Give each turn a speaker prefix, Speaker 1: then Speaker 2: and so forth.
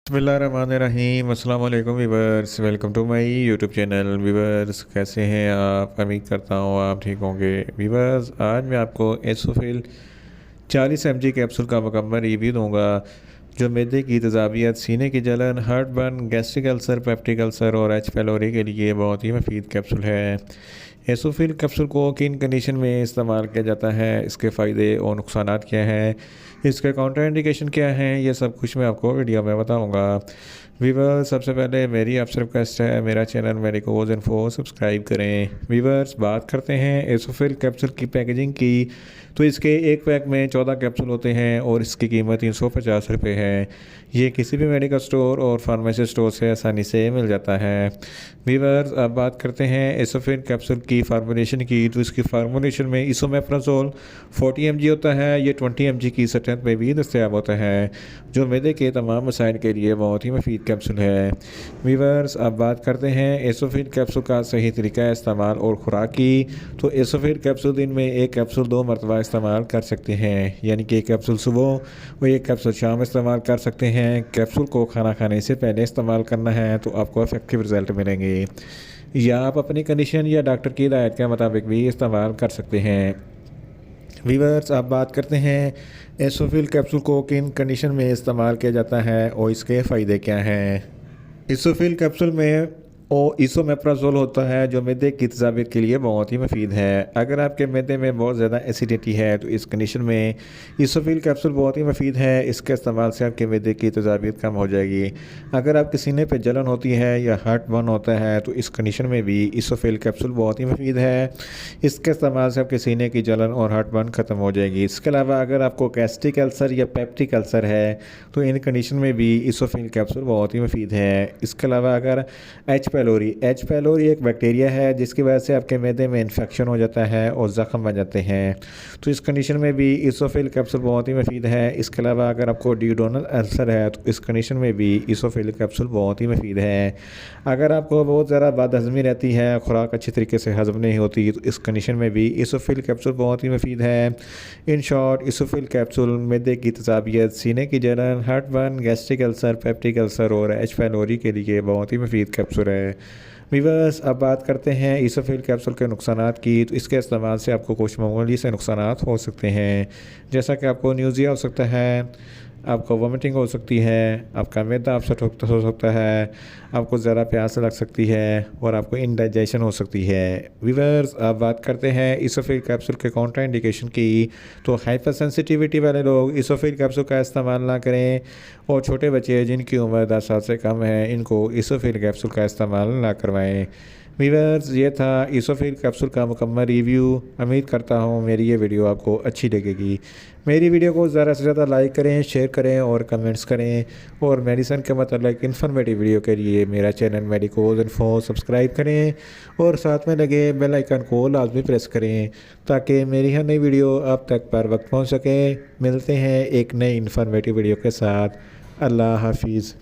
Speaker 1: बिस्मिल्लाहिर्रहमानिर्रहीम अस्सलाम वालेकुम viewers, welcome to my YouTube channel. Viewers, कैसे हैं आप? उम्मीद करता हूँ आप ठीक होंगे। वीवर्स, आज मैं आपको एसोफिल 40 mg कैप्सूल का मुकम्मल रिव्यू दूंगा जो मैदे की तेज़ाबियत, सीने की जलन, heart burn, gastric ulcer, peptic ulcer और एच पैलोरी के लिए बहुत ही मुफीद कैप्सूल है। एसोफिल कैप्सूल को किन कंडीशन में इस्तेमाल किया जाता है, इसके फ़ायदे और नुकसान क्या हैं, इसके काउंटर इंडिकेशन क्या हैं, ये सब कुछ मैं आपको वीडियो में बताऊंगा। वीवर्स, सबसे पहले मेरी आपसे रिक्वेस्ट है, मेरा चैनल मेडिकोज इन्फो सब्सक्राइब करें। वीवर्स, बात करते हैं एसोफिल कैप्सूल की पैकेजिंग की। तो इसके एक पैक में 14 कैप्सूल होते हैं और इसकी कीमत 350 रुपये है। ये किसी भी मेडिकल स्टोर और फार्मेसी स्टोर से आसानी से मिल जाता है। वीवर्स, अब बात करते हैं एसोफिल कैप्सूल की फार्मूलेशन की। तो इसकी फार्मूलेशन में इसोमेप्राजोल 40 mg होता है। ये 20 mg की स्ट्रेंथ में भी दस्तियाब होता है, जो मैदे के तमाम मसाइल के लिए बहुत ही मुफीद कैप्सूल है। वीवर्स, अब बात करते हैं एसोफिल कैप्सूल का सही तरीका इस्तेमाल और खुराक की। तो एसोफिल कैप्सूल दिन में एक कैप्सूल 2 मरतबा इस्तेमाल कर सकते हैं, यानी कि एक कैप्सूल सुबह और एक कैप्सूल शाम इस्तेमाल कर सकते हैं। कैप्सूल को खाना खाने से पहले इस्तेमाल करना है तो आपको इफेक्टिव रिजल्ट मिलेंगे, या आप अपनी कंडीशन या डॉक्टर की हिदायत के मुताबिक भी इस्तेमाल कर सकते हैं। वीवर्स, आप बात करते हैं एसोफिल कैप्सूल को किन कंडीशन में इस्तेमाल किया जाता है और इसके फ़ायदे क्या हैं। इसोफिल कैप्सूल में इसोमेप्राजोल होता है जो मैदे की तेज़ाबियत के लिए बहुत ही मुफीद है। अगर आपके मैदे में बहुत ज़्यादा एसिडिटी है तो इस कंडीशन में इसोफिल कैप्सूल बहुत ही मुफीद है। इसके इस्तेमाल से आपके मैदे की तेज़ाबियत कम हो जाएगी। अगर आपके सीने पे जलन होती है या हार्ट बर्न होता है तो इस कंडीशन में भी इसोफिल कैप्सूल बहुत ही मुफीद है। इसके इस्तेमाल से आपके सीने की जलन और हार्ट बर्न ख़त्म हो जाएगी। इसके अलावा अगर आपको गैस्ट्रिक अल्सर या पेप्टिक अल्सर है तो इन कंडीशन में भी इसोफिल कैप्सूल बहुत ही मुफीद है। इसके अलावा अगर एच पैलोरी एक बैक्टीरिया है जिसकी वजह से आपके मैदे में इन्फेक्शन हो जाता है और ज़ख़म बन जाते हैं, तो इस कंडीशन में भी इसोफिल कैप्सूल बहुत ही मुफीद है। इसके अलावा अगर आपको डियोडोनल अल्सर है तो इस कंडीशन में भी इसोफिल कैप्सूल बहुत ही मुफीद है। अगर आपको बहुत ज़्यादा बदहज़मी रहती है, खुराक अच्छी तरीके से हज़म नहीं होती, तो इस कंडीशन में भी इसोफिल कैप्सूल बहुत ही मुफीद है। इन शॉर्ट, इसोफिल कैप्सूल मैदे की तेज़ाबियत, सीने की जलन, heart burn, gastric ulcer, peptic ulcer और एच पैलोरी के लिए बहुत ही मुफीद कैप्सूल है। वीवर्स, अब बात करते हैं इसोफिल कैप्सूल के नुकसानात की। तो इसके इस्तेमाल से आपको कुछ मामूली से नुकसानात हो सकते हैं, जैसा कि आपको न्यूज़िया हो सकता है, आपको वोमिटिंग हो सकती है, आपका मैदा अपसेट हो सकता है, आपको ज़रा प्यास लग सकती है और आपको इंडाइजेशन हो सकती है। वीवर्स, अब बात करते हैं इसोफिल कैप्सूल के काउंटर इंडिकेशन की। तो हाइपर सेंसिटिविटी वाले लोग इसोफिल कैप्सूल का इस्तेमाल ना करें, और छोटे बच्चे जिनकी उम्र 10 साल से कम है इनको इसोफिल कैप्सूल का इस्तेमाल ना करवाएं। वीवर्स, ये था इसोफिल कैप्सूल का मुकम्मल रिव्यू। उम्मीद करता हूँ मेरी ये वीडियो आपको अच्छी लगेगी। मेरी वीडियो को ज़्यादा से ज़्यादा लाइक करें, शेयर करें और कमेंट्स करें, और मेडिसिन के मतलब इन्फॉर्मेटिव वीडियो के लिए मेरा चैनल मेडिकोज इन्फो सब्सक्राइब करें और साथ में लगे बेल आइकन को लाजमी प्रेस करें ताकि मेरी हर नई वीडियो आप तक पर वक्त पहुँच सके। मिलते हैं एक नई इन्फॉर्मेटिव वीडियो के साथ। अल्लाह हाफिज़।